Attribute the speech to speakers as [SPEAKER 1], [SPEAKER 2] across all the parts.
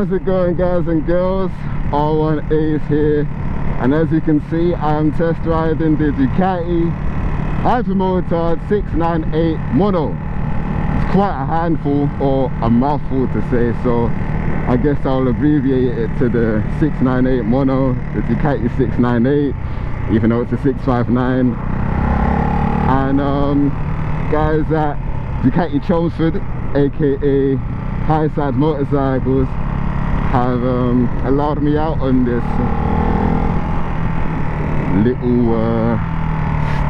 [SPEAKER 1] How's it going, guys and girls? R1 Ace here, and as you can see, I'm test riding the Ducati Hypermotard 698 Mono. It's quite a handful, or a mouthful to say, so I guess I'll abbreviate it to the 698 Mono, the Ducati 698, even though it's a 659. And guys at Ducati Chelmsford, aka Highside Motorcycles, have allowed me out on this little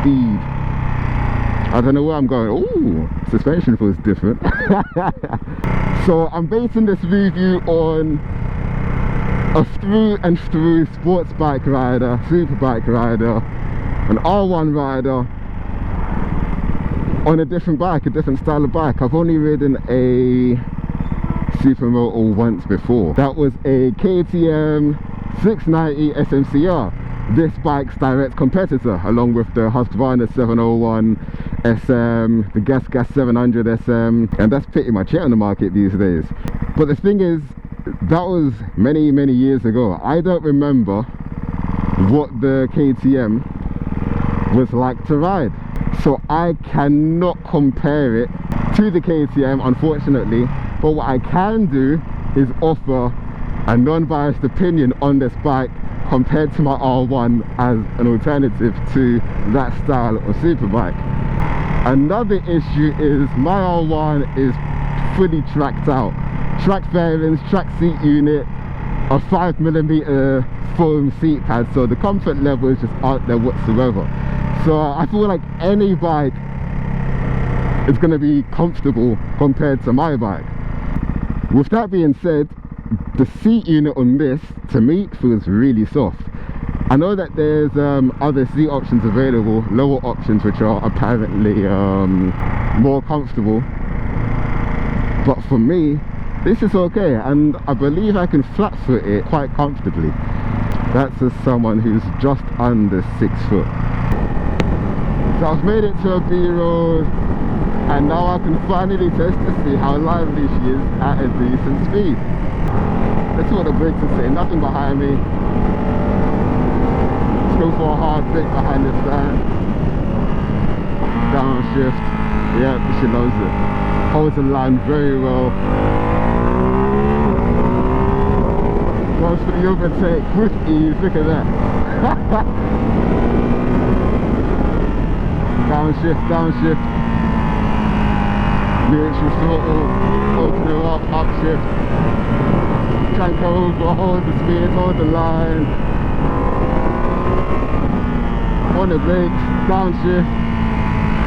[SPEAKER 1] steed. I don't know where I'm going. Ooh, suspension feels different. So I'm basing this review on a through and through sports bike rider, super bike rider, an R1 rider on a different bike, a different style of bike. I've only ridden a supermoto once before. That was a KTM 690 SMCR, this bike's direct competitor, along with the Husqvarna 701 SM, the Gas 700 SM, and that's pretty much it on the market these days. But the thing is, that was many years ago. I don't remember what the KTM was like to ride, so I cannot compare it to the KTM, unfortunately. But what I can do is offer a non-biased opinion on this bike compared to my R1 as an alternative to that style of superbike. Another issue is my R1 is fully tracked out. Track fairings, track seat unit, a 5mm foam seat pad, so the comfort levels just aren't there whatsoever. So I feel like any bike is going to be comfortable compared to my bike. With that being said, the seat unit on this, to me, feels really soft. I know that there's other seat options available, lower options, which are apparently more comfortable. But for me, this is okay, and I believe I can flat foot it quite comfortably. That's as someone who's just under 6 foot. So I've made it to a B-road, and now I can finally test to see how lively she is at a decent speed. Let's see what the brakes are saying. Nothing behind me. Let's go for a hard brake behind this guy. Downshift. Yeah, she loves it. Holds the line very well. Goes for the overtake with ease. Look at that. Downshift, downshift. Neutral throttle. Open her up, upshift. Crank over, hold the speed, hold the line. On the brakes, downshift.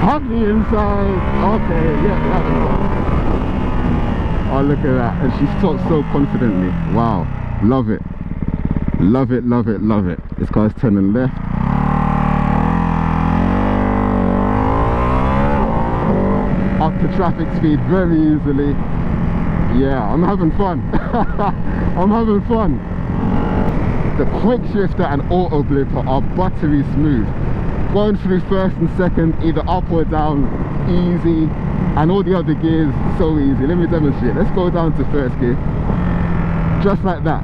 [SPEAKER 1] Hug the inside. Okay, yeah, that was fun. Oh, look at that. And she talks so confidently. Wow, love it. Love it, love it, love it. This car's turning left. Up to traffic speed very easily. Yeah, I'm having fun. I'm having fun. The quick shifter and auto blipper are buttery smooth. Going through first and second, either up or down, easy. And all the other gears, so easy. Let me demonstrate. Let's go down to first gear. Just like that.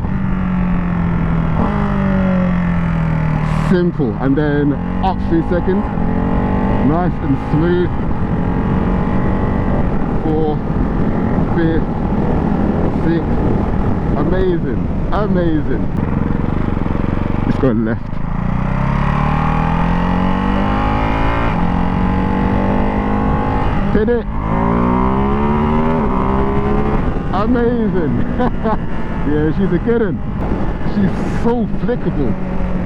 [SPEAKER 1] Simple. And then up through second. Nice and smooth. 4th, 5th, 6th. Amazing, amazing. Let's go left. Hit it. Amazing. Yeah, she's a good one. She's so flickable,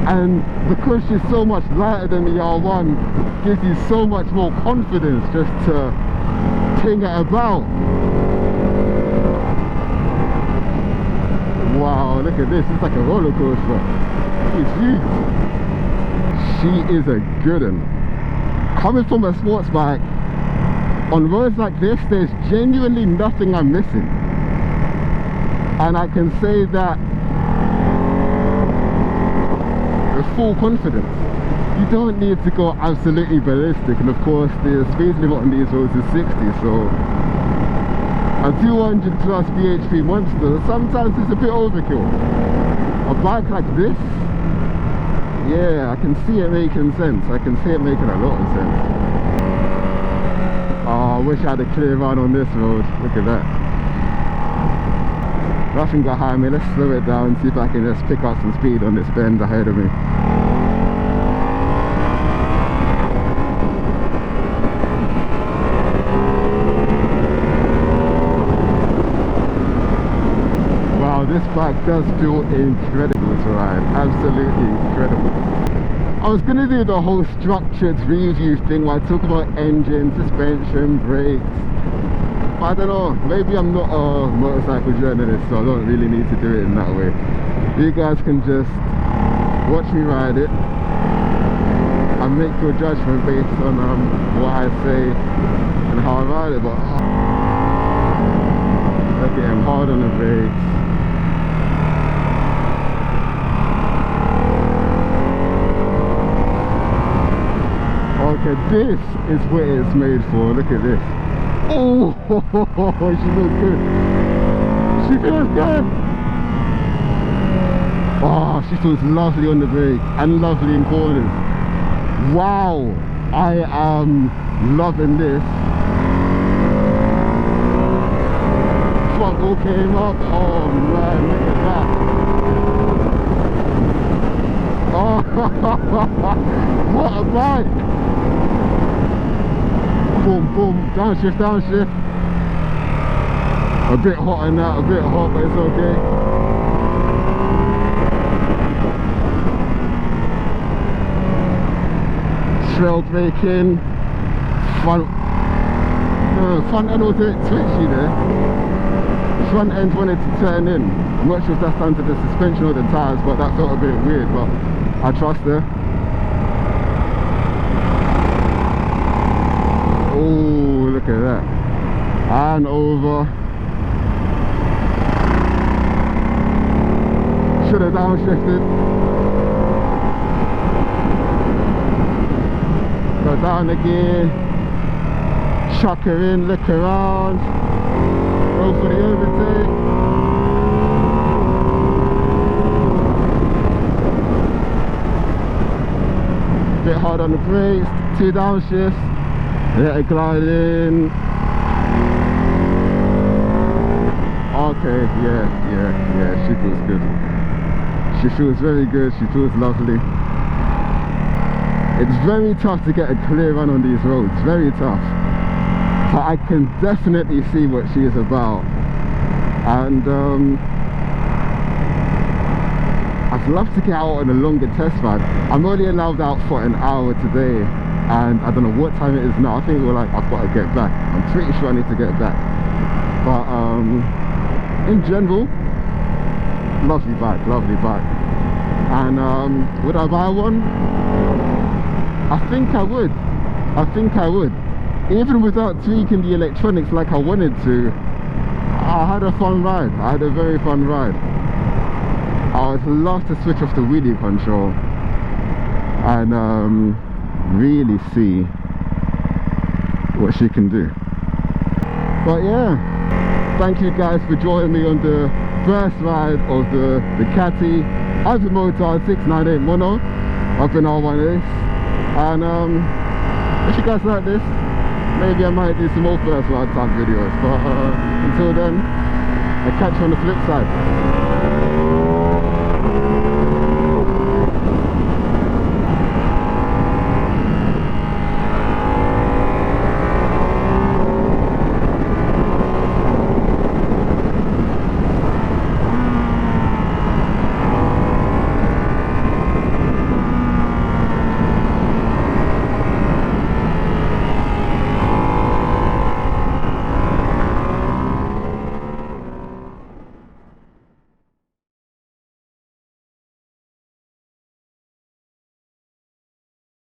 [SPEAKER 1] and because she's so much lighter than the R1, gives you so much more confidence just to ting it about. Wow, look at this. It's like a roller coaster. It's huge. She is a good one. Coming from a sports bike, on roads like this, there's genuinely nothing I'm missing. And I can say that with full confidence. You don't need to go absolutely ballistic, and of course the speed limit on these roads is 60, so a 200 plus bhp monster, sometimes it's a bit overkill. A bike like this, yeah, I can see it making sense. I can see it making a lot of sense. Oh, I wish I had a clear run on this road. Look at that. Nothing behind me. Let's slow it down, see if I can just pick up some speed on this bend ahead of me. Wow, this bike does feel incredible to ride. Absolutely incredible. I was gonna do the whole structured review thing where I talk about engine, suspension, brakes. I don't know, maybe I'm not a motorcycle journalist, so I don't really need to do it in that way. You guys can just watch me ride it and make your judgment based on what I say and how I ride it. But look at him, hard on the brakes. Okay, this is what it's made for. Look at this. Oh, she feels good. She feels good. Oh, she feels lovely on the brake and lovely in corners. Wow, I am loving this. Front all came up. Oh man, look at that. Oh, what a bike. Boom, boom, downshift, downshift. A bit hot in that, a bit hot, but it's okay. Trail braking. Front end was a bit twitchy there. Front end wanted to turn in. I'm not sure if that's down to the suspension or the tyres, but that felt a bit weird, but I trust her. Oh, look at that. And over. Should have downshifted. Go down again. Chuck her in, look around. Go for the overtake. Bit hard on the brakes. 2 downshifts. Let it glide in. Okay, yeah, she feels good. She feels very good, she feels lovely. It's very tough to get a clear run on these roads, very tough. But I can definitely see what she is about. And I'd love to get out on a longer test ride. I'm only allowed out for an hour today. And I don't know what time it is now. I think we're like, I've got to get back. I'm pretty sure I need to get back. But in general, lovely bike, lovely bike. And would I buy one? I think I would. I think I would. Even without tweaking the electronics like I wanted to, I had a fun ride. I had a very fun ride. I would love to switch off the wheelie control and really see what she can do. But yeah, thank you guys for joining me on the first ride of the Ducati Hypermotard 698 Mono up in R1S. And if you guys like this, maybe I might do some more first ride type videos. But until then, I'll catch you on the flip side.